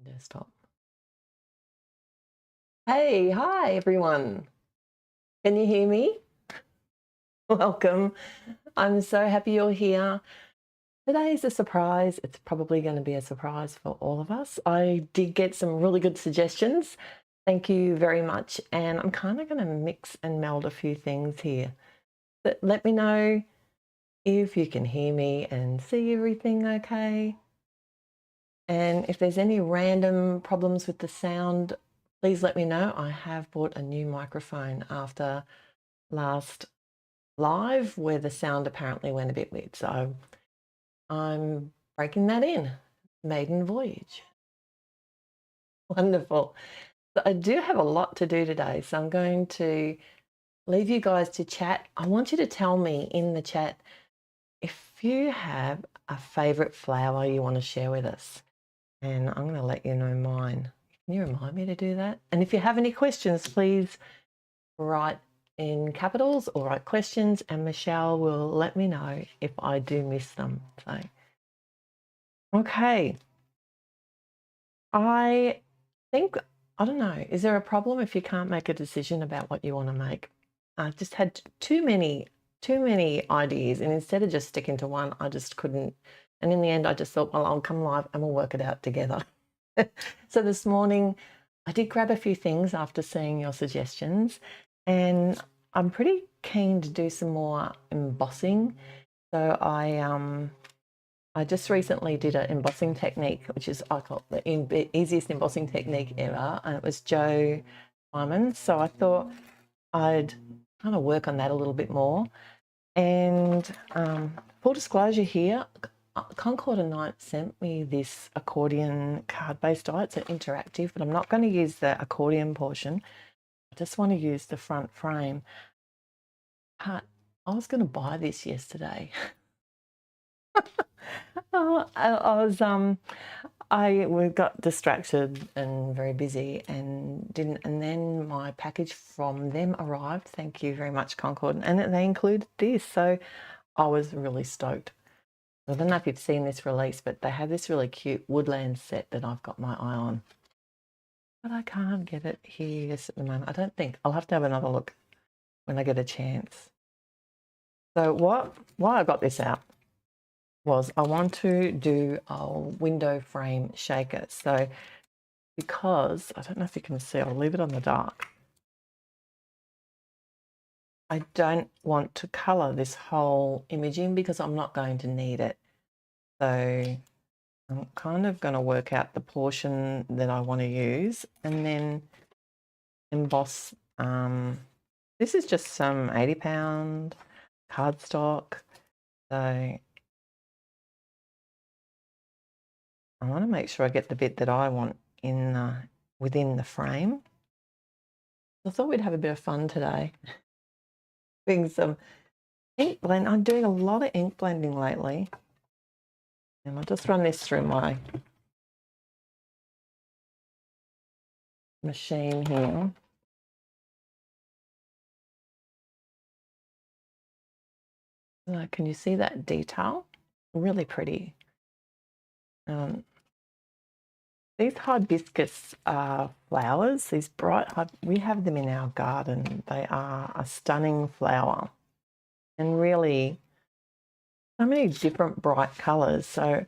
Desktop. Hey, hi everyone. Can you hear me? Welcome. I'm so happy you're here. Today's a surprise. It's probably going to be a surprise for all of us. I did get some really good suggestions. Thank you very much. And I'm kind of going to mix and meld a few things here. But let me know if you can hear me and see everything okay. And if there's any random problems with the sound, please let me know. I have bought a new microphone after last live where the sound apparently went a bit weird. So I'm breaking that in. Maiden voyage. Wonderful. So I do have a lot to do today. So I'm going to leave you guys to chat. I want you to tell me in the chat if you have a favorite flower you want to share with us. And I'm going to let you know mine. Can you remind me to do that? And if you have any questions, please write in capitals or write questions, and Michelle will let me know if I do miss them. So, okay. I think, I don't know, is there a problem if you can't make a decision about what you want to make? I just had too many ideas, and instead of just sticking to one, I just couldn't. And in the end, I just thought, well, I'll come live and we'll work it out together. So this morning, I did grab a few things after seeing your suggestions, and I'm pretty keen to do some more embossing. So I just recently did an embossing technique, which is, I call it the easiest embossing technique ever, and it was Joe Simon. So I thought I'd kind of work on that a little bit more. And full disclosure here, Concord and Knight sent me this accordion card-based die. It's an interactive, but I'm not going to use the accordion portion. I just want to use the front frame. I was going to buy this yesterday. We got distracted and very busy and didn't, and then my package from them arrived. Thank you very much, Concord, and they included this, so I was really stoked. I don't know if you've seen this release, but they have this really cute woodland set that I've got my eye on. But I can't get it here at the moment. I don't think. I'll have to have another look when I get a chance. So why I got this out was I want to do a window frame shaker. So because, I don't know if you can see, I'll leave it on the dark. I don't want to colour this whole image in because I'm not going to need it. So I'm kind of going to work out the portion that I want to use and then emboss. This is just some 80-pound cardstock. So I want to make sure I get the bit that I want in within the frame. I thought we'd have a bit of fun today. Doing some ink blend. I'm doing a lot of ink blending lately. And I'll just run this through my machine here. Can you see that detail? Really pretty. These hibiscus flowers, these bright, we have them in our garden. They are a stunning flower and really so many different bright colours. So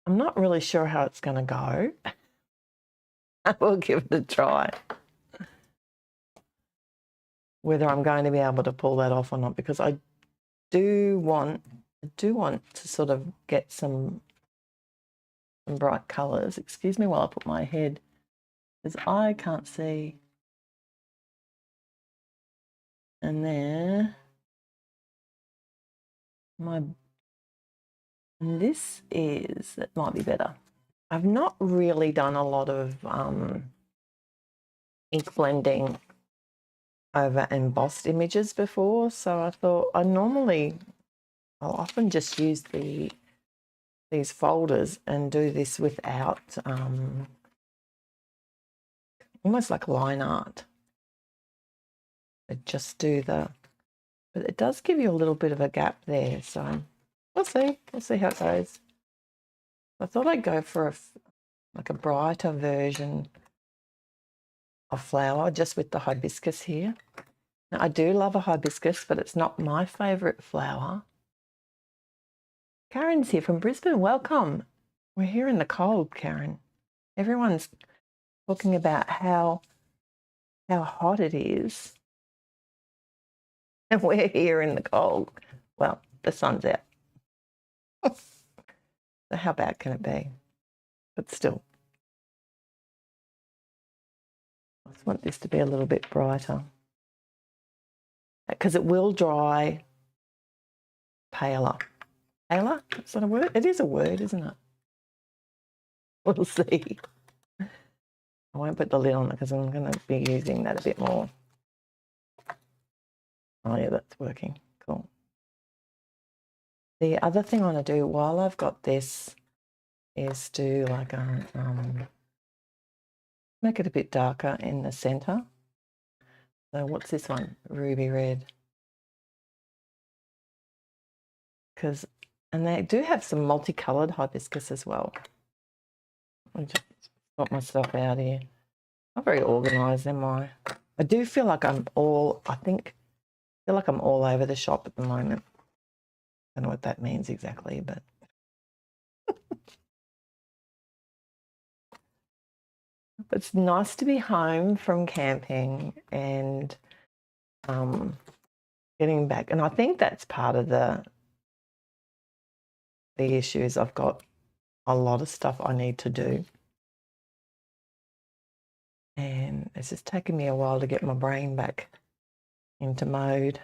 I'm not really sure how it's going to go. We'll give it a try. Whether I'm going to be able to pull that off or not, because I do want to sort of get some bright colours. Excuse me while I put my head, because I can't see. And there, this is, that might be better. I've not really done a lot of ink blending over embossed images before, so I thought I'll often just use these folders and do this without almost like line art. But just do but it does give you a little bit of a gap there, so we'll see how it goes. I thought I'd go for like a brighter version of flower, just with the hibiscus here. Now, I do love a hibiscus, but it's not my favourite flower. Karen's here from Brisbane. Welcome. We're here in the cold, Karen. Everyone's talking about how hot it is. And we're here in the cold. Well, the sun's out. So how bad can it be? But still. I just want this to be a little bit brighter, because it will dry paler. Paler? Is that a word? It is a word, isn't it? We'll see. I won't put the lid on it because I'm going to be using that a bit more. Oh yeah, that's working. Cool. The other thing I want to do while I've got this is do like a make it a bit darker in the center. So what's this one? Ruby red. And they do have some multicolored hibiscus as well. I just got myself out here. Not very organized, am I? I do feel like I feel like I'm all over the shop at the moment. I don't know what that means exactly, but it's nice to be home from camping and getting back. And I think that's part of the issue is I've got a lot of stuff I need to do. And it's just taken me a while to get my brain back into mode.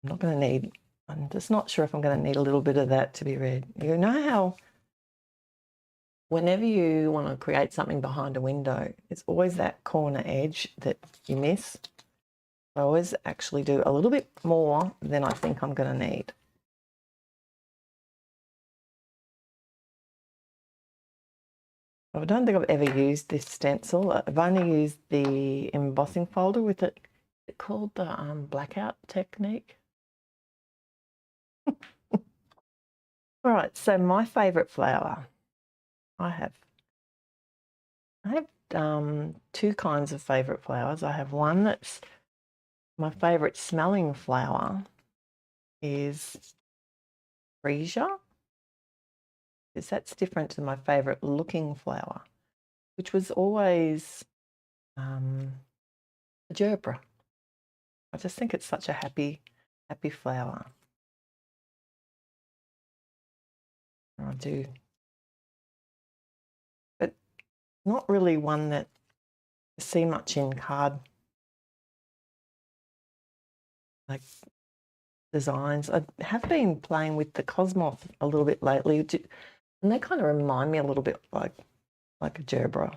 I'm just not sure if I'm going to need a little bit of that to be red. You know how whenever you want to create something behind a window, it's always that corner edge that you miss. I always actually do a little bit more than I think I'm going to need. I don't think I've ever used this stencil. I've only used the embossing folder with it. It's called the blackout technique. All right, so my favourite flower. I have two kinds of favourite flowers. I have one that's my favourite smelling flower is freesia, because that's different to my favourite looking flower, which was always a gerbera. I just think it's such a happy flower. I do, but not really one that you see much in card like designs. I have been playing with the cosmos a little bit lately, and they kind of remind me a little bit like a gerbera.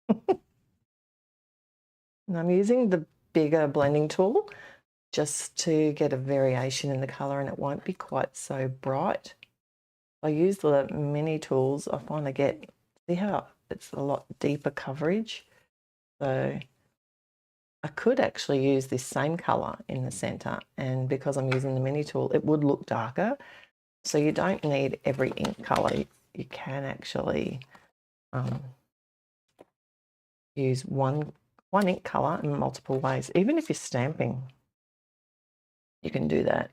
And I'm using the bigger blending tool just to get a variation in the colour, and it won't be quite so bright. I use the mini tools. I find see how it's a lot deeper coverage. So I could actually use this same colour in the centre, and because I'm using the mini tool, it would look darker. So you don't need every ink colour. You can actually use one ink colour in multiple ways. Even if you're stamping, you can do that.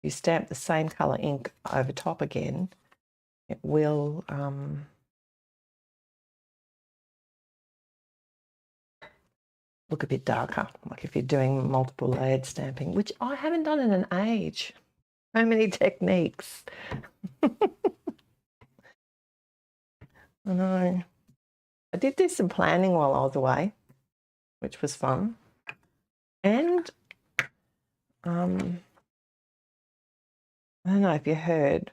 You stamp the same colour ink over top again, it will look a bit darker, like if you're doing multiple layered stamping, which I haven't done in an age. So many techniques. I know. I did do some planning while I was away, which was fun. And I don't know if you heard,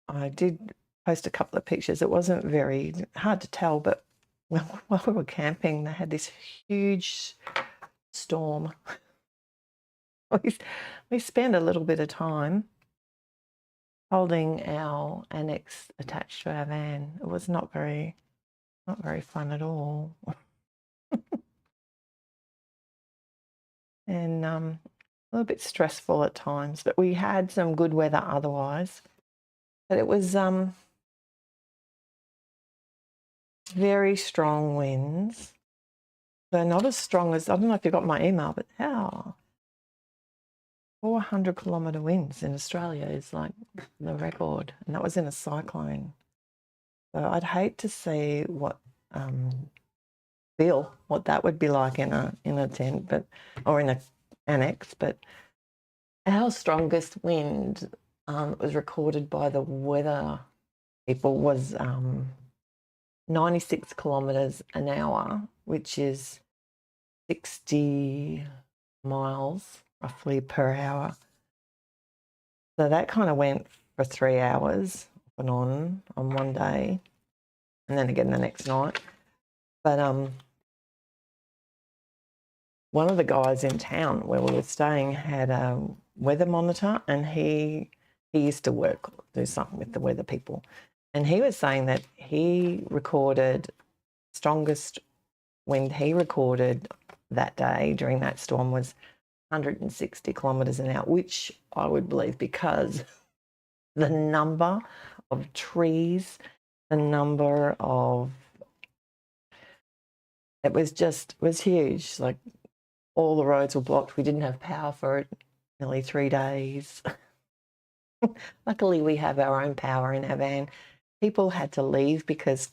I did post a couple of pictures. It wasn't very hard to tell, but while we were camping, they had this huge storm. We spent a little bit of time holding our annex attached to our van. It was not very fun at all. And a little bit stressful at times, but we had some good weather otherwise. But it was very strong winds. They're not as strong as, I don't know if you got my email, but how? 400-kilometre winds in Australia is like the record, and that was in a cyclone. So I'd hate to see what what that would be like in a tent, but or in a annex. But our strongest wind was recorded by the weather people was 96 kilometres an hour, which is 60 miles roughly per hour. So that kind of went for 3 hours off and on one day, and then again the next night. But one of the guys in town where we were staying had a weather monitor, and he used to do something with the weather people, and he was saying that he recorded strongest wind he recorded that day during that storm was 160 kilometres an hour, which I would believe because the number of trees, the number of, it was huge. Like all the roads were blocked. We didn't have power for nearly 3 days. Luckily, we have our own power in our van. People had to leave because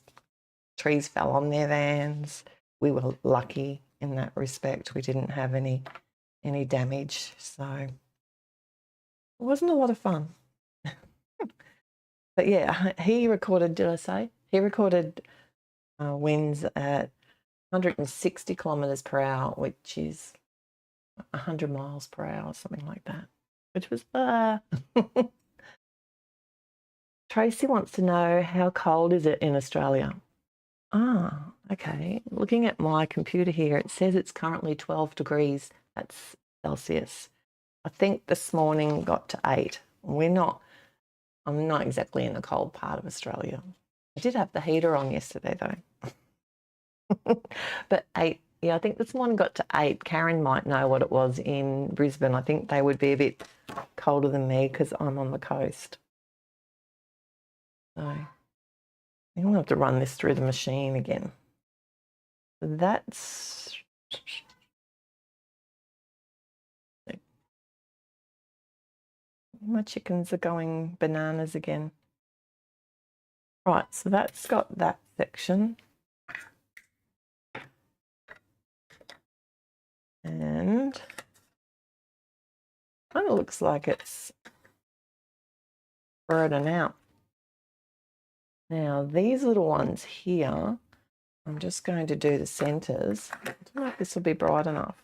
trees fell on their vans. We were lucky in that respect. We didn't have any damage, so it wasn't a lot of fun. But yeah, he recorded, did I say? He recorded winds at 160 kilometres per hour, which is 100 miles per hour, something like that, which was Tracy wants to know, how cold is it in Australia? Ah, okay. Looking at my computer here, it says it's currently 12 degrees. That's Celsius. I think this morning got to 8. I'm not exactly in the cold part of Australia. I did have the heater on yesterday though. But 8, yeah, I think this morning got to 8. Karen might know what it was in Brisbane. I think they would be a bit colder than me because I'm on the coast. So I'm going to have to run this through the machine again. That's my chickens are going bananas again. Right, so that's got that section. And kind of looks like it's spreading out. Now, these little ones here, I'm just going to do the centres. I don't know if this will be bright enough.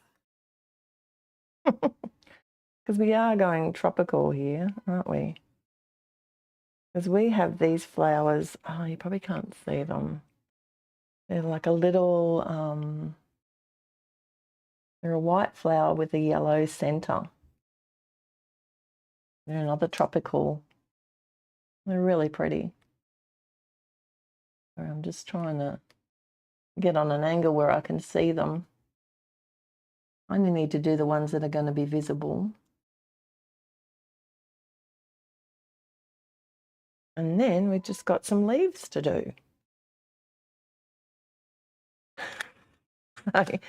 Because we are going tropical here, aren't we? Because we have these flowers. Oh, you probably can't see them. They're like a little, they're a white flower with a yellow centre. They're another tropical. They're really pretty. I'm just trying to get on an angle where I can see them. I only need to do the ones that are going to be visible. And then we've just got some leaves to do. Okay.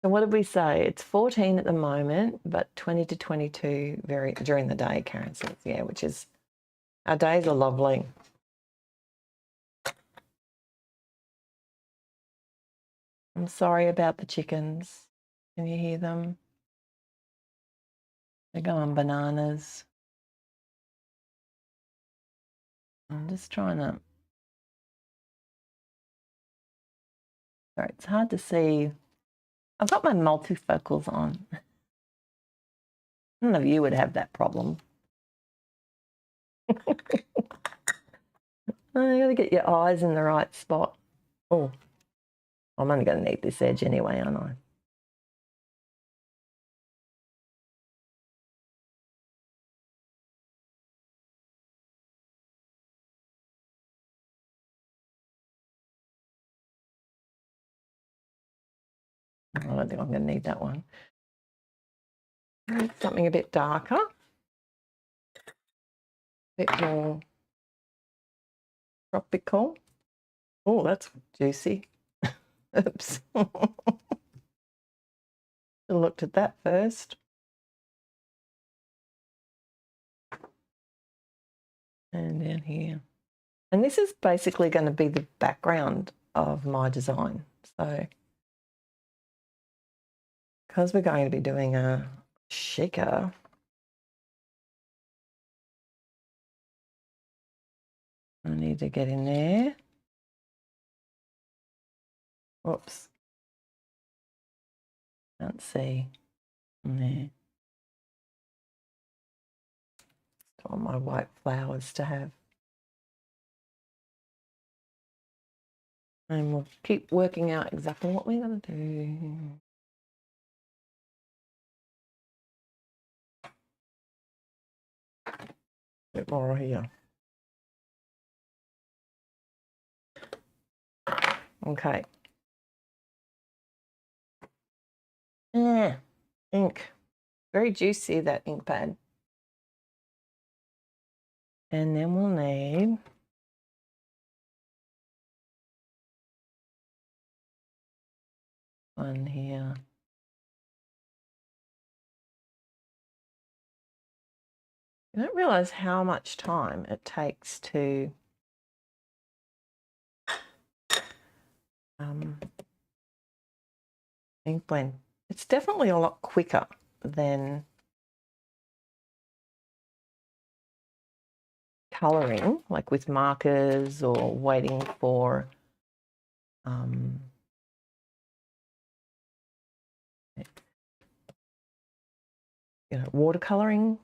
So what did we say? It's 14 at the moment, but 20 to 22 during the day, Karen says. Yeah, which is, our days are lovely. I'm sorry about the chickens. Can you hear them? They're going bananas. I'm just trying to... Sorry, it's hard to see. I've got my multifocals on. None of you would have that problem. Oh, you got to get your eyes in the right spot. Oh, I'm only going to need this edge anyway, aren't I? I don't think I'm going to need that one. Something a bit darker, a bit more tropical. Oh, that's juicy. Oops. I looked at that first. And down here. And this is basically going to be the background of my design. So, because we're going to be doing a shaker, I need to get in there. Whoops. Can't see. In there. I want my white flowers to have. And we'll keep working out exactly what we're going to do. A bit more here. Okay. Yeah, ink. Very juicy, that ink pad. And then we'll need one here. You don't realise how much time it takes to ink blend. It's definitely a lot quicker than colouring, like with markers or waiting for watercolouring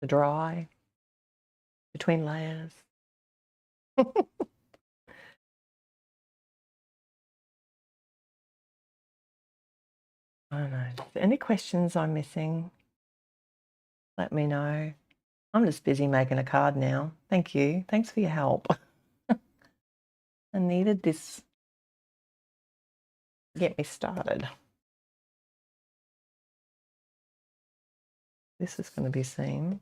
to dry between layers. I don't know. Any questions I'm missing? Let me know. I'm just busy making a card now. Thank you. Thanks for your help. I needed this to get me started. This is going to be seen.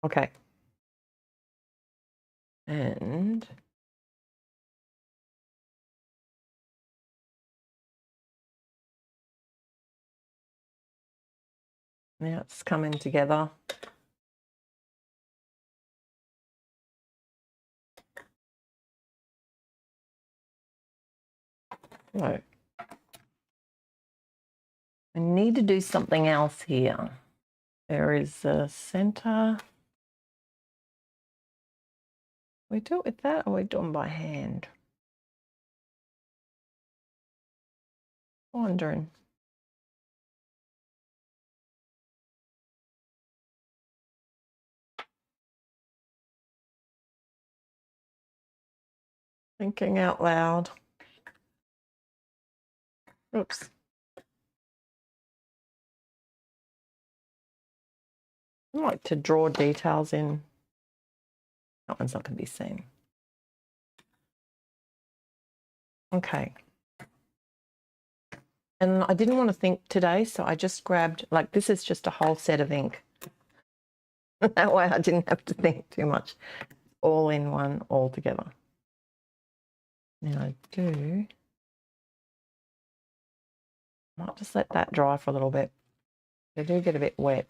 Okay. And now it's coming together. So I need to do something else here. There is a center. We do it with that, or we do them by hand? Wondering. Thinking out loud. Oops. I like to draw details in. That one's not going to be seen. Okay. And I didn't want to think today, so I just grabbed, like, this is just a whole set of ink. That way I didn't have to think too much. All in one, all together. Now I might just let that dry for a little bit. They do get a bit wet.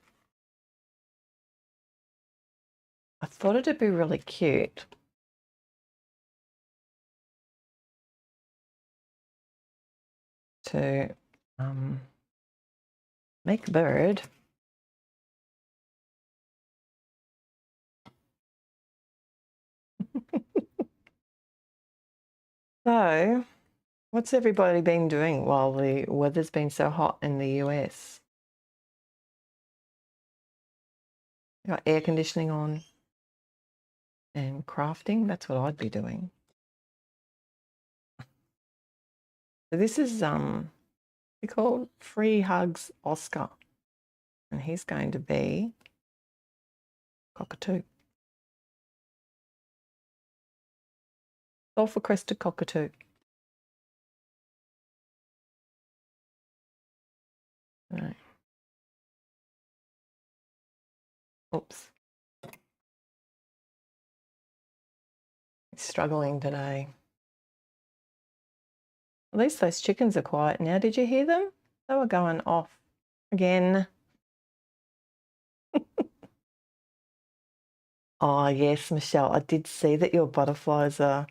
I thought it'd be really cute to make a bird. So, what's everybody been doing while the weather's been so hot in the US? You got air conditioning on and crafting. That's what I'd be doing. So this is we call Free Hugs Oscar, and he's going to be cockatoo. Sulphur crested cockatoo. Oops. Struggling today. At least those chickens are quiet now. Did you hear them? They were going off again. Oh, yes, Michelle, I did see that your butterflies are,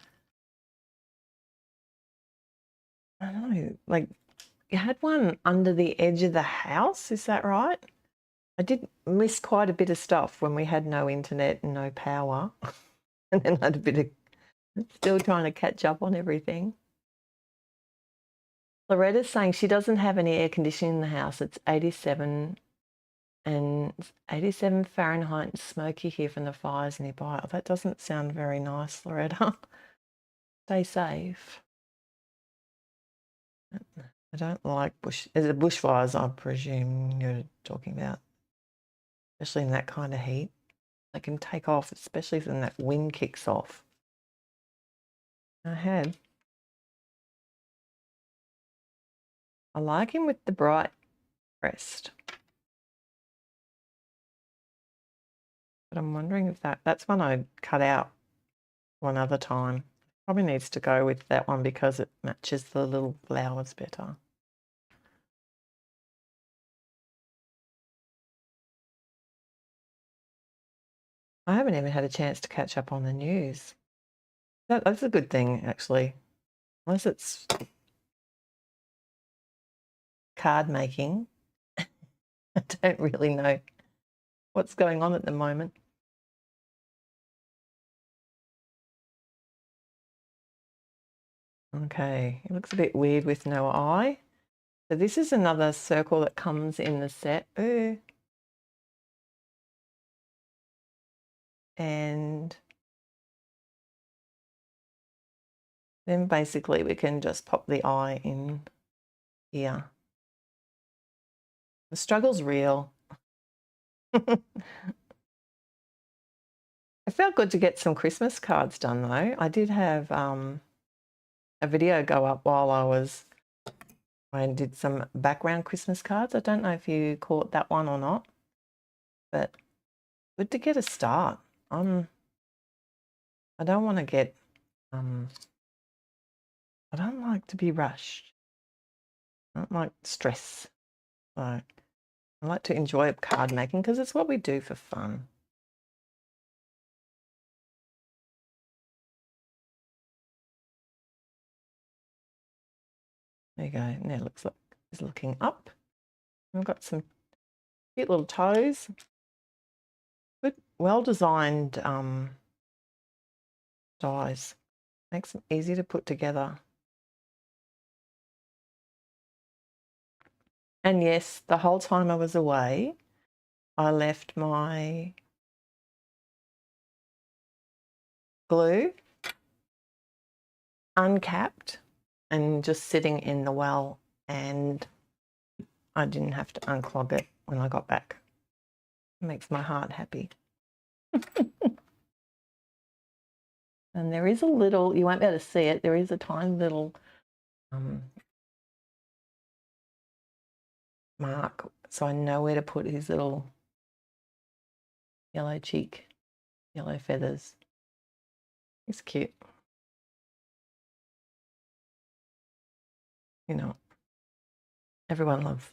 I don't know, like you had one under the edge of the house, is that right? I did miss quite a bit of stuff when we had no internet and no power. And then I had a bit of still trying to catch up on everything. Loretta's saying she doesn't have any air conditioning in the house. It's 87 and it's 87 Fahrenheit and smoky here from the fires nearby. Oh, that doesn't sound very nice, Loretta. Stay safe. I don't like bushfires, I presume you're talking about, especially in that kind of heat. They can take off, especially when that wind kicks off. I like him with the bright crest. But I'm wondering if that's one I cut out one other time. Probably needs to go with that one because it matches the little flowers better. I haven't even had a chance to catch up on the news. That's a good thing, actually. Unless it's card making. I don't really know what's going on at the moment. Okay, it looks a bit weird with no eye. So this is another circle that comes in the set. Ooh. And then basically we can just pop the eye in here. The struggle's real. It felt good to get some Christmas cards done though. I did have a video go up while I did some background Christmas cards. I don't know if you caught that one or not, but good to get a start. I don't want to get, I don't like to be rushed. I don't like stress. So I like to enjoy card making because it's what we do for fun. There you go. Now it looks like it's looking up. We've got some cute little toes. Good, well-designed dies. Makes them easy to put together. And yes, the whole time I was away, I left my glue uncapped and just sitting in the well, and I didn't have to unclog it when I got back. It makes my heart happy. And there is a little, you won't be able to see it, there is a tiny little mark, so I know where to put his little yellow cheek, yellow feathers. He's cute. You know, everyone loves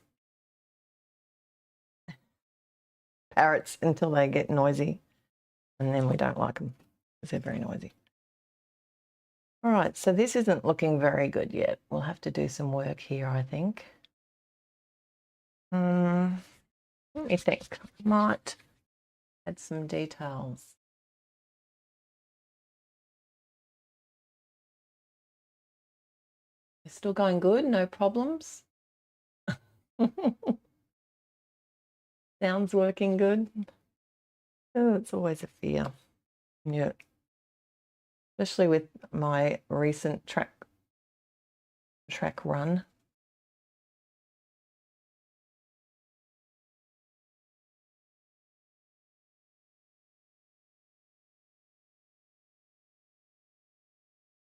parrots until they get noisy, and then we don't like them because they're very noisy. All right, so this isn't looking very good yet. We'll have to do some work here, I think. Let me think. Might add some details. It's still going good, no problems. Sounds working good. Oh, it's always a fear. Yeah. Especially with my recent track run.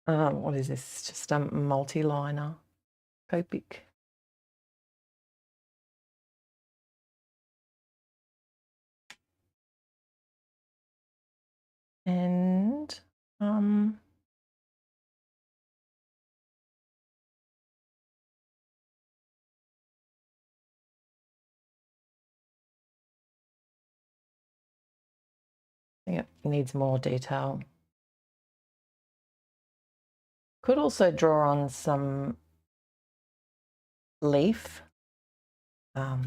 What is this? Just a multi-liner Copic. And I think it needs more detail. Could also draw on some leaf. I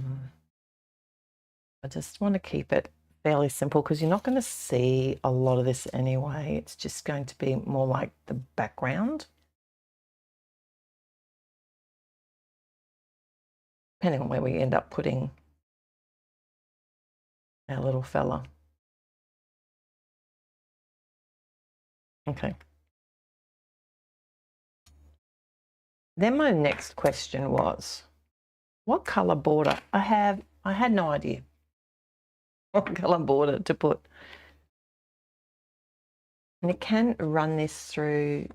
just want to keep it fairly simple because you're not going to see a lot of this anyway. It's just going to be more like the background. Depending on where we end up putting our little fella. Okay. Then my next question was, what colour border? I had no idea what colour border to put. And you can run this through,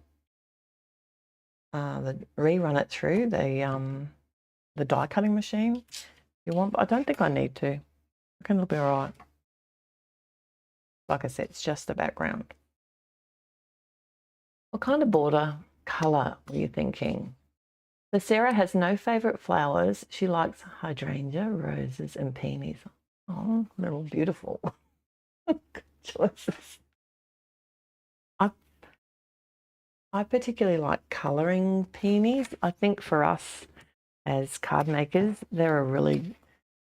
rerun it through the die cutting machine if you want, but I don't think I need to. I reckon it'll be all right. Like I said, it's just the background. What kind of border colour were you thinking? So Sarah has no favourite flowers. She likes hydrangea, roses and peonies. Oh, they're all beautiful. Good choices. I particularly like colouring peonies. I think for us as card makers, they're a really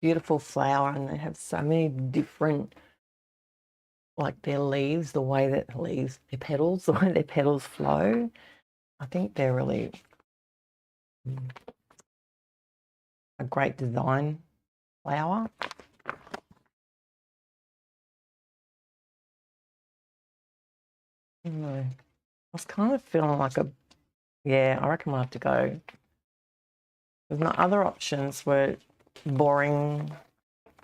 beautiful flower and they have so many different, like their leaves, the way that their petals, the way their petals flow. I think they're really a great design flower. I was kind of feeling like yeah, I reckon we'll have to go. Because my other options were boring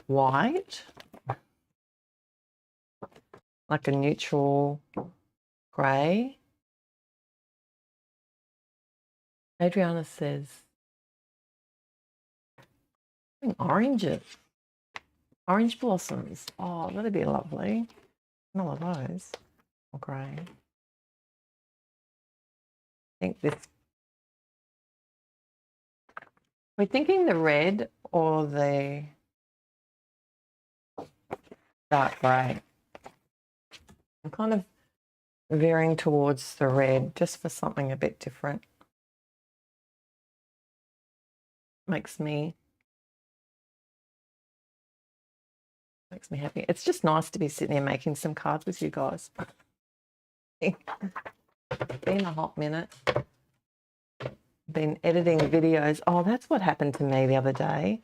white, like a neutral grey. Adriana says, I think oranges, orange blossoms. Oh, that'd be lovely. Not one of those. Or grey. I think this. We're thinking the red or the dark grey. I'm kind of veering towards the red just for something a bit different. Makes me happy. It's just nice to be sitting there making some cards with you guys. Been a hot minute. Been editing videos. Oh, that's what happened to me the other day.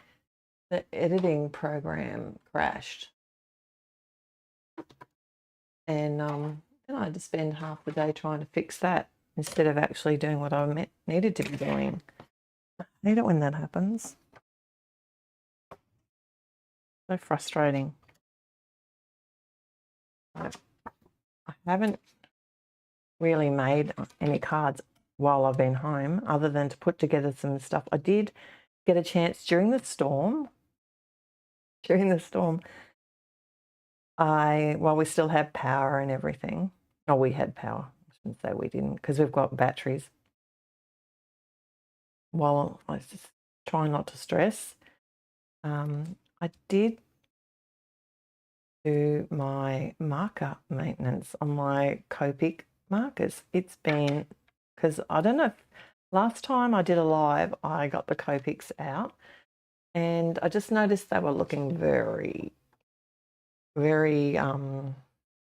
The editing program crashed. And then I had to spend half the day trying to fix that instead of actually doing what I needed to be doing. I hate it when that happens. So frustrating. I haven't really made any cards while I've been home other than to put together some stuff. I did get a chance during the storm. While we still had power and everything. Oh, we had power. I shouldn't say we didn't because we've got batteries. While I was just trying not to stress, I did do my marker maintenance on my Copic markers. It's been, because I don't know, last time I did a live, I got the Copics out and I just noticed they were looking very, very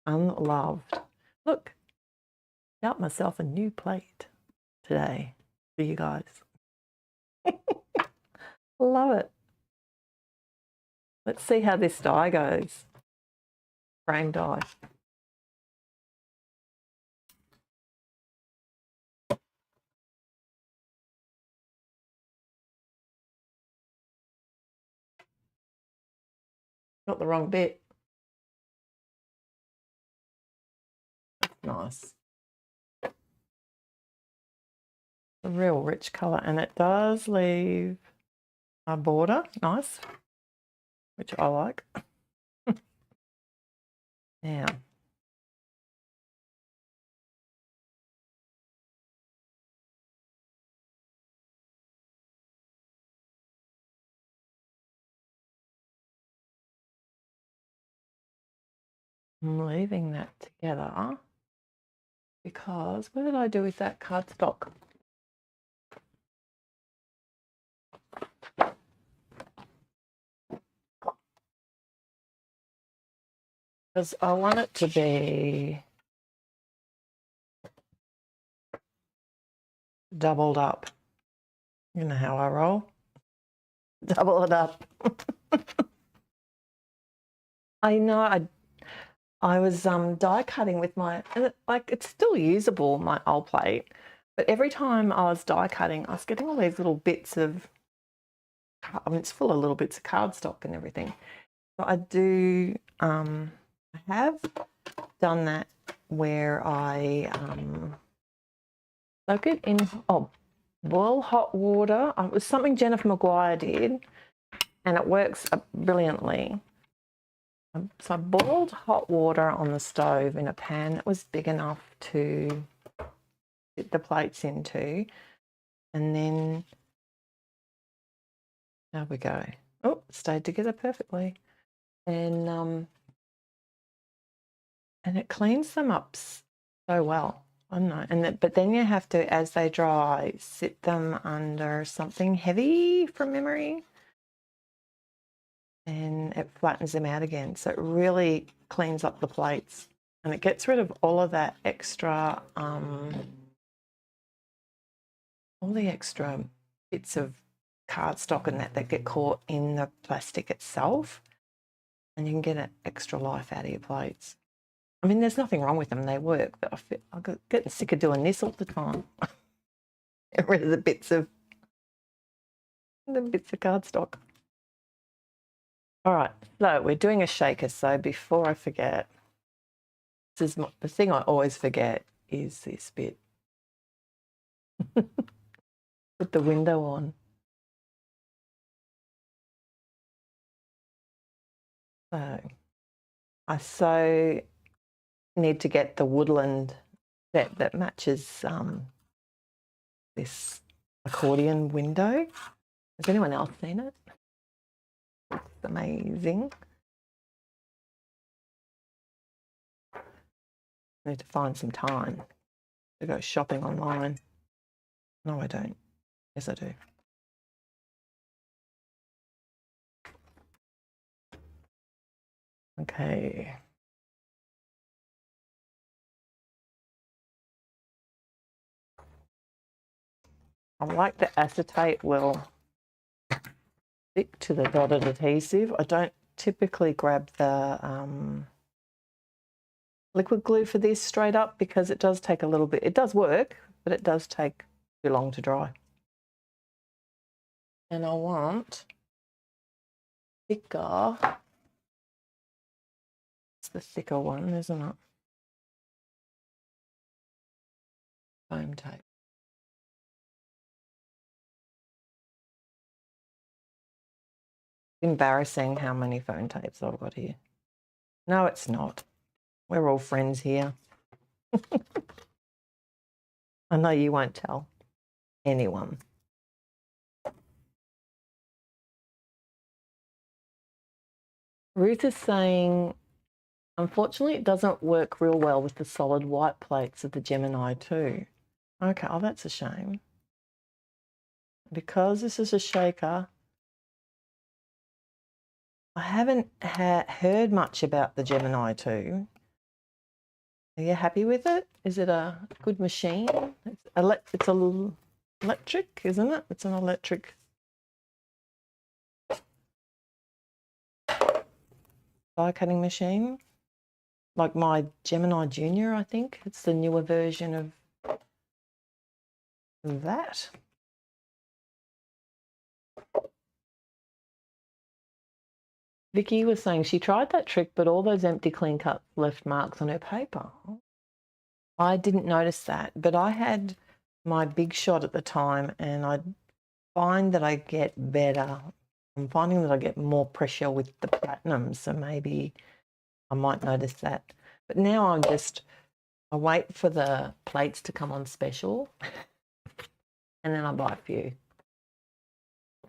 unloved. Look, got myself a new plate today for you guys. Love it. Let's see how this die goes. Frame die. Got the wrong bit. That's nice. A real rich colour, and it does leave a border, nice, which I like. Now, I'm leaving that together because what did I do with that cardstock? Because I want it to be doubled up. You know how I roll. Double it up. I know I was die cutting with my, like it's still usable, my old plate, but every time I was die cutting, I was getting all these little bits of, I mean, it's full of little bits of cardstock and everything. So I do, I have done that where I soak it in, boil hot water. It was something Jennifer Maguire did, and it works brilliantly. So I boiled hot water on the stove in a pan that was big enough to fit the plates into, and then there we go. Oh, it stayed together perfectly, and it cleans them up so well. I don't know, and but then you have to, as they dry, sit them under something heavy from memory, and it flattens them out again. So it really cleans up the plates, and it gets rid of all of that extra, all the extra bits of cardstock and that get caught in the plastic itself, and you can get an extra life out of your plates. I mean, there's nothing wrong with them; they work. But I'm getting sick of doing this all the time. Get rid of the bits of cardstock. All right, so we're doing a shaker. So before I forget, this is the thing I always forget is this bit. Put the window on. So I so need to get the woodland set that matches this accordion window. Has anyone else seen it? It's amazing. I need to find some time to go shopping online. No, I don't. Yes, I do. Okay. I like the acetate will stick to the dotted adhesive. I don't typically grab the liquid glue for this straight up because it does take a little bit. It does work, but it does take too long to dry. And I want thicker. It's the thicker one, isn't it? Foam tape. Embarrassing how many foam tapes I've got here. No, it's not. We're all friends here. I know you won't tell anyone. Ruth is saying, unfortunately, it doesn't work real well with the solid white plates of the Gemini 2. Okay, oh, that's a shame. Because this is a shaker, I haven't heard much about the Gemini 2. Are you happy with it? Is it a good machine? It's electric, isn't it? It's an electric die cutting machine. Like my Gemini Junior, I think. It's the newer version of that. Vicky was saying she tried that trick, but all those empty clean cuts left marks on her paper. I didn't notice that, but I had my big shot at the time, and I find that I get better. I'm finding that I get more pressure with the platinum, so maybe I might notice that. But now I wait for the plates to come on special, and then I buy a few.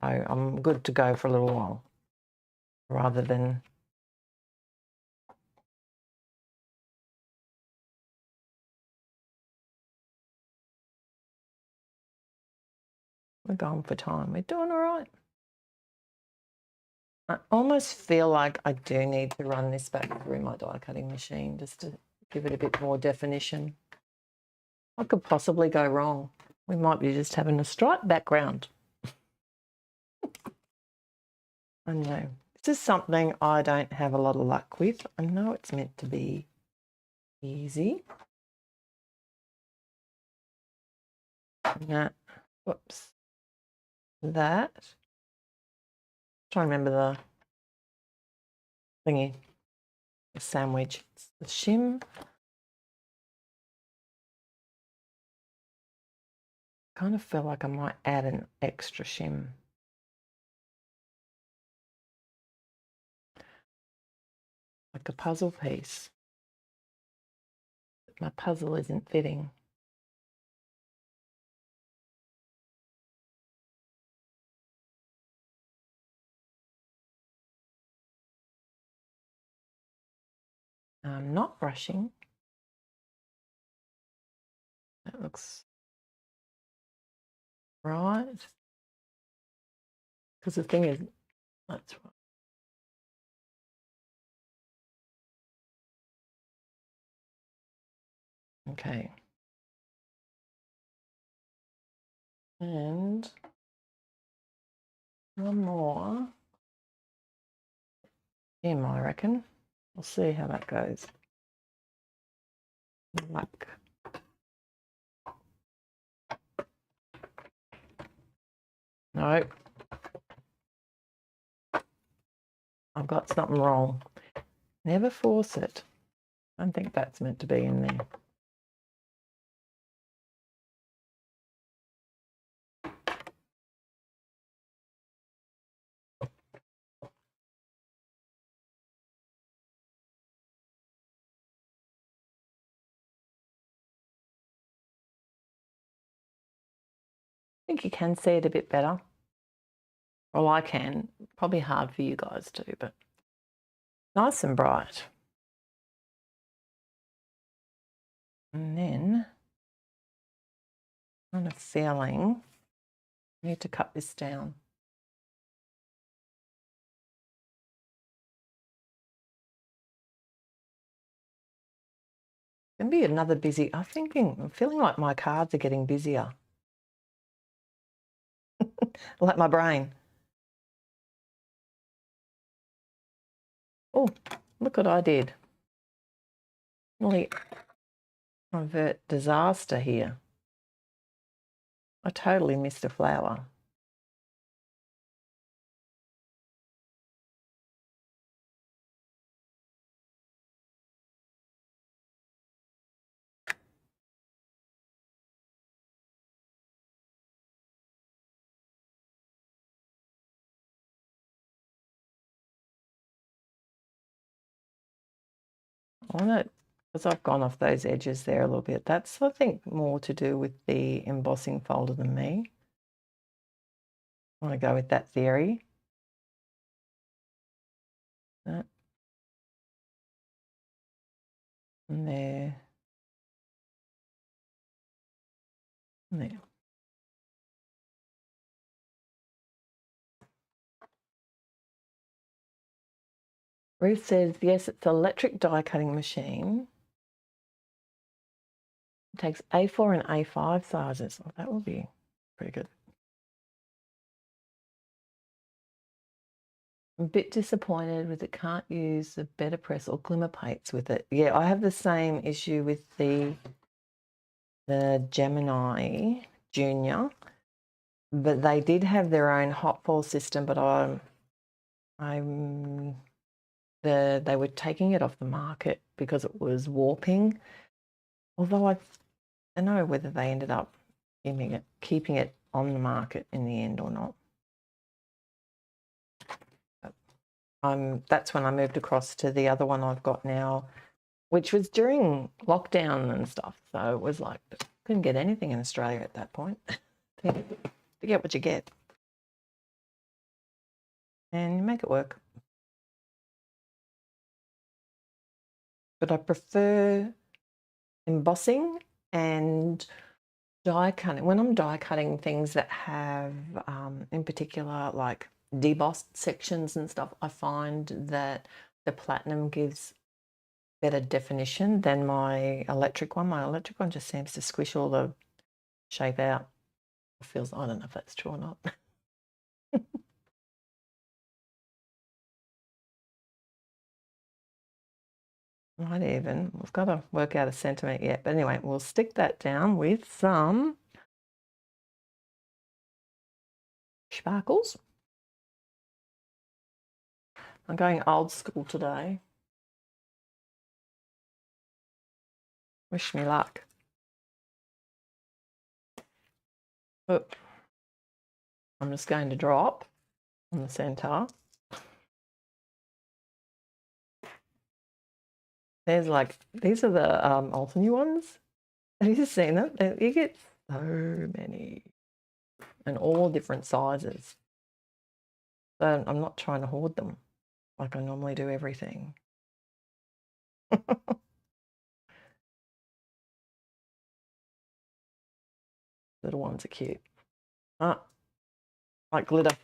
So I'm good to go for a little while, rather than We're going for time. We're doing all right. I almost feel like I do need to run this back through my die cutting machine just to give it a bit more definition. What could possibly go wrong? We might be just having a striped background. I know. This is something I don't have a lot of luck with. I know it's meant to be easy. That, whoops. That. Try and remember the thingy. The sandwich. It's the shim. Kind of feel like I might add an extra shim. Like a puzzle piece. But my puzzle isn't fitting. I'm not brushing. That looks right. Because the thing is, that's right. Okay. And one more. Him, I reckon. We'll see how that goes. Luck. No. I've got something wrong. Never force it. I don't think that's meant to be in there. I think you can see it a bit better. Well, I can. Probably hard for you guys too, but nice and bright. And then kind of feeling I need to cut this down. It's going to be another busy. I'm feeling like my cards are getting busier. Like my brain. Oh, look what I did. Really avert disaster here. I totally missed a flower. I want to, because I've gone off those edges there a little bit. That's, I think, more to do with the embossing folder than me. I want to go with that theory. That. And there. And there. Ruth says, yes, it's an electric die cutting machine. It takes A4 and A5 sizes. Oh, that would be pretty good. I'm a bit disappointed with it. Can't use the better press or glimmer paints with it. Yeah, I have the same issue with the Gemini Junior, but they did have their own hot fall system, but they were taking it off the market because it was warping. Although I don't know whether they ended up keeping it on the market in the end or not. That's when I moved across to the other one I've got now, which was during lockdown and stuff. So it was like, couldn't get anything in Australia at that point. You get what you get. And you make it work. But I prefer embossing and die cutting, when I'm die cutting things that have, in particular, like debossed sections and stuff, I find that the platinum gives better definition than my electric one. My electric one just seems to squish all the shape out. It feels, I don't know if that's true or not. Might even, we've got to work out a sentiment yet. But anyway, we'll stick that down with some sparkles. I'm going old school today. Wish me luck. Oh, I'm just going to drop on the center. There's like, these are the Alton ones. Have you seen them? You get so many and all different sizes. So I'm not trying to hoard them like I normally do everything. Little ones are cute. Ah, like glitter.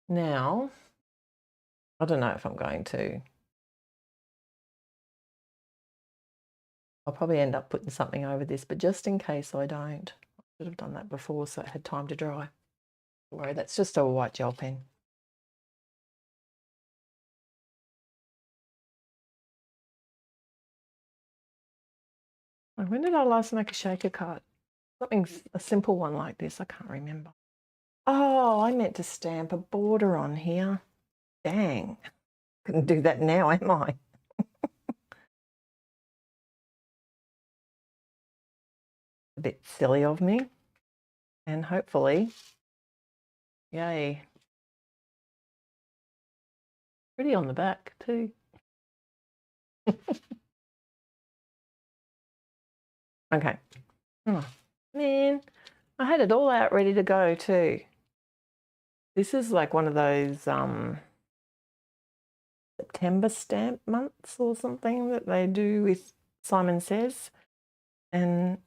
Now, I don't know if I'm going to. I'll probably end up putting something over this, but just in case I don't, I should have done that before so it had time to dry. Don't worry, that's just a white gel pen. When did I last make a shaker card? Something, a simple one like this, I can't remember. Oh, I meant to stamp a border on here. Dang, couldn't do that now, am I? A bit silly of me. And hopefully, yay. Pretty on the back too. Okay. Oh, man, I had it all out ready to go too. This is like one of those September stamp months or something that they do with Simon Says. And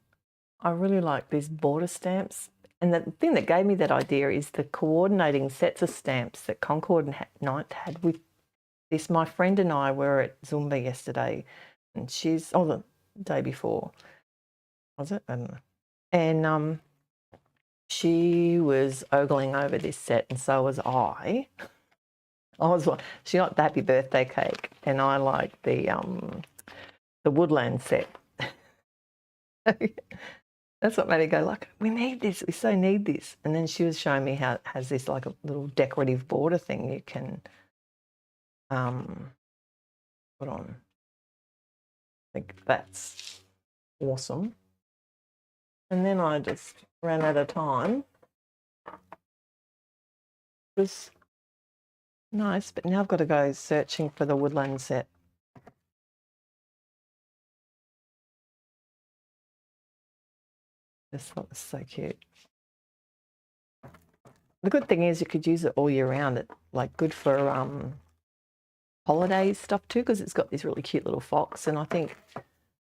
I really like these border stamps. And the thing that gave me that idea is the coordinating sets of stamps that Concord Ninth had with this. My friend and I were at Zumba yesterday, and she's, oh, the day before, was it? I don't know. And she was ogling over this set, and so was I. She got the happy birthday cake, and I like the woodland set. That's what made me go, like, we need this, we so need this. And then she was showing me how it has this like a little decorative border thing you can put on. I think that's awesome. And then I just ran out of time. It was nice, but now I've got to go searching for the woodland set. This one was so cute. The good thing is you could use it all year round. It's like good for holiday stuff too, because it's got this really cute little fox, and I think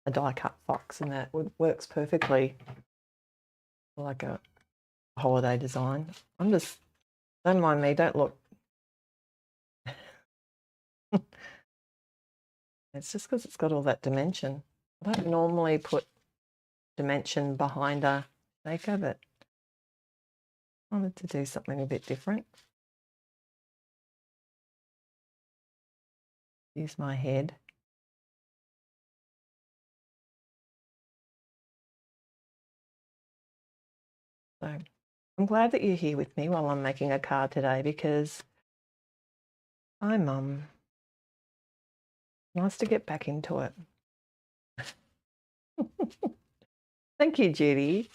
a die cut fox and that works perfectly like a holiday design. I'm just, don't mind me, don't look. It's just because it's got all that dimension. I don't normally put dimension behind a shaker, but I wanted to do something a bit different. Use my head. So I'm glad that you're here with me while I'm making a card today, because I'm nice to get back into it. Thank you, Judy.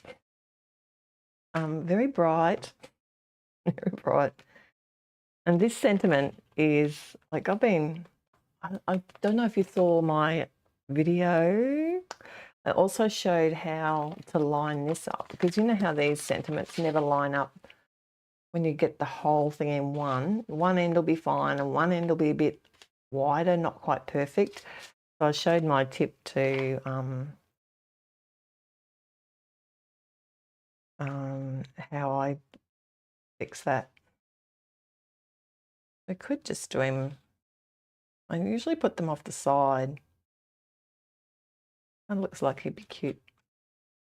Very bright, very bright. And this sentiment is like, I don't know if you saw my video. I also showed how to line this up, because you know how these sentiments never line up when you get the whole thing in one. One end will be fine and one end will be a bit wider, not quite perfect. So I showed my tip to how I fix that. I could just do him. I usually put them off the side. It looks like he'd be cute.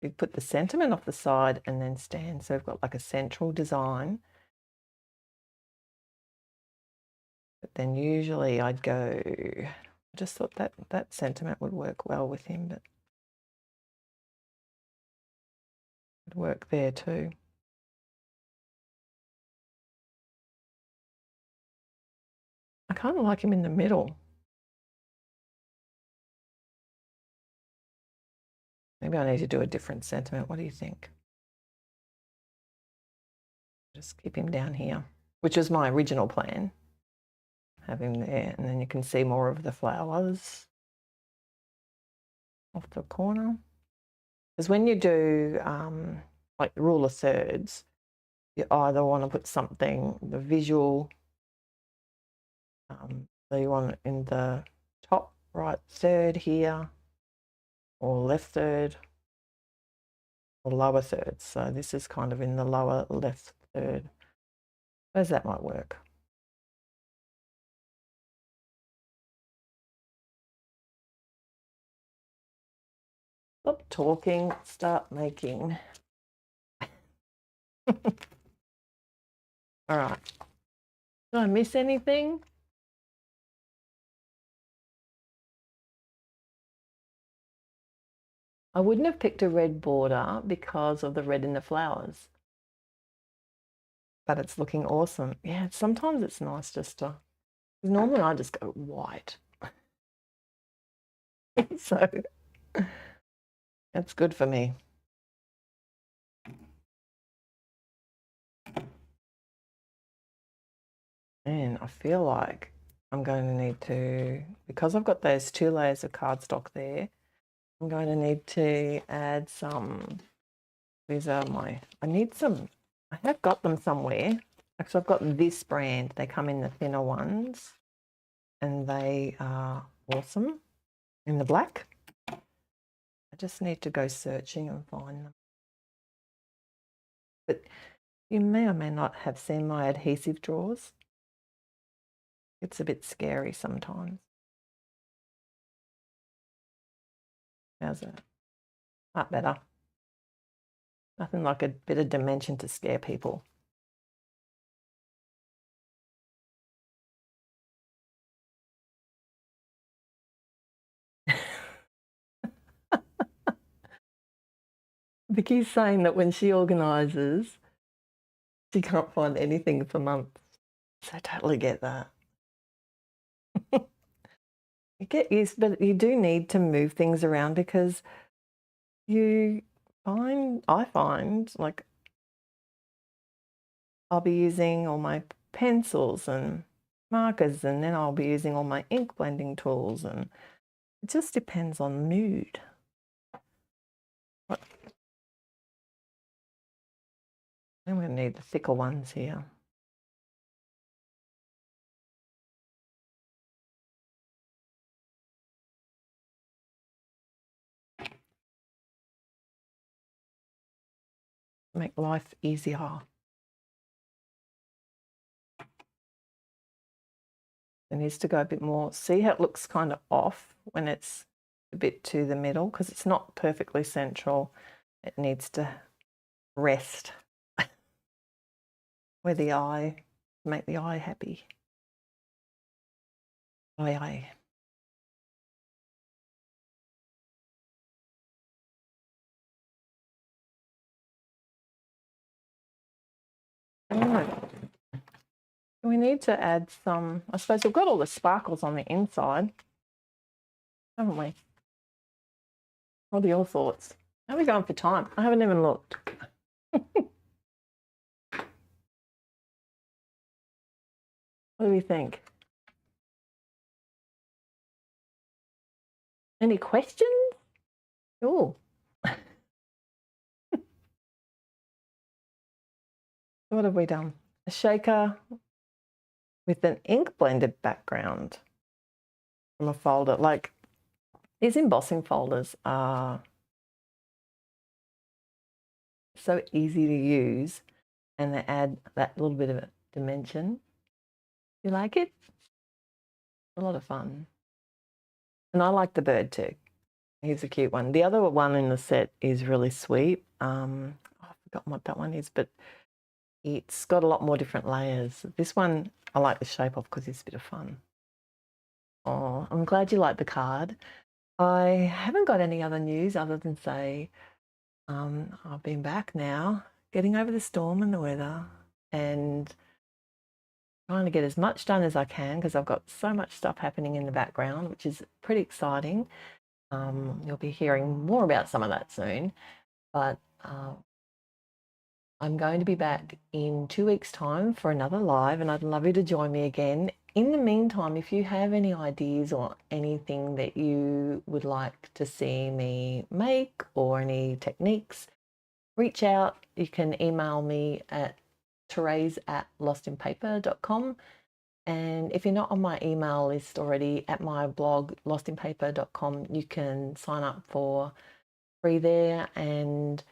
We put the sentiment off the side and then stand. So we've got like a central design. But then usually I'd go, I just thought that sentiment would work well with him, but it would work there too. I kind of like him in the middle. Maybe I need to do a different sentiment. What do you think? Just keep him down here, which is my original plan. Have him there, and then you can see more of the flowers off the corner. Because when you do like the rule of thirds, you either want to put something, the visual, so you want it in the top right third here, or left third, or lower third. So this is kind of in the lower left third. Suppose that might work. Stop talking, start making. All right. Did I miss anything? I wouldn't have picked a red border because of the red in the flowers. But it's looking awesome. Yeah, sometimes it's nice just to, normally I just go white. So that's good for me. And I feel like I'm going to need to, because I've got those 2 layers of cardstock there, I'm going to need to add some, these are my, I need some, I have got them somewhere. Actually, I've got this brand. They come in the thinner ones and they are awesome in the black. I just need to go searching and find them. But you may or may not have seen my adhesive drawers. It's a bit scary sometimes. How's that? Not better. Nothing like a bit of dimension to scare people. Vicky's saying that when she organises, she can't find anything for months. So I totally get that. You get used, but you do need to move things around because I find like I'll be using all my pencils and markers, and then I'll be using all my ink blending tools, and it just depends on mood. I'm going to need the thicker ones here. Make life easier. It needs to go a bit more. See how it looks kind of off when it's a bit to the middle, because it's not perfectly central. It needs to rest where the eye, make the eye happy. Eye. We need to add some, I suppose we've got all the sparkles on the inside, haven't we? What are your thoughts? How are we going for time? I haven't even looked. What do we think? Any questions? Oh. What have we done? A shaker with an ink blended background from a folder. Like these embossing folders are so easy to use, and they add that little bit of a dimension. You like it? A lot of fun. And I like the bird too. He's a cute one. The other one in the set is really sweet. I've forgotten what that one is, but it's got a lot more different layers. This one I like the shape of because it's a bit of fun. Oh, I'm glad you like the card. I haven't got any other news other than say I've been back now, getting over the storm and the weather, and trying to get as much done as I can because I've got so much stuff happening in the background, which is pretty exciting. You'll be hearing more about some of that soon, but I'm going to be back in 2 weeks' time for another live, and I'd love you to join me again. In the meantime, if you have any ideas or anything that you would like to see me make or any techniques, reach out. You can email me at Therese@lostinpaper.com. And if you're not on my email list already, at my blog, lostinpaper.com, you can sign up for free there. And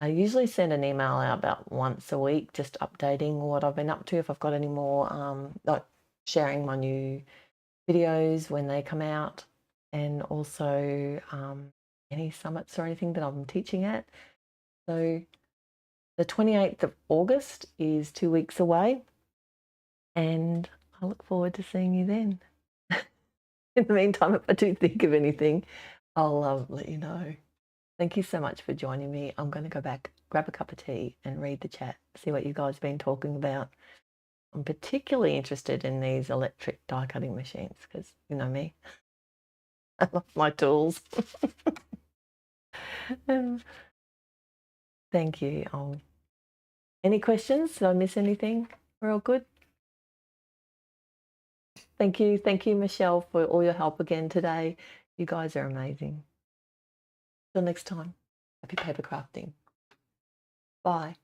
I usually send an email out about once a week, just updating what I've been up to, if I've got any more, like sharing my new videos when they come out, and also any summits or anything that I'm teaching at. So the 28th of August is 2 weeks away, and I look forward to seeing you then. In the meantime, if I do think of anything, I'll let you know. Thank you so much for joining me. I'm going to go back, grab a cup of tea and read the chat, see what you guys have been talking about. I'm particularly interested in these electric die cutting machines because, you know me, I love my tools. Thank you. Any questions? Did I miss anything? We're all good? Thank you. Thank you, Michelle, for all your help again today. You guys are amazing. Till next time, happy paper crafting. Bye.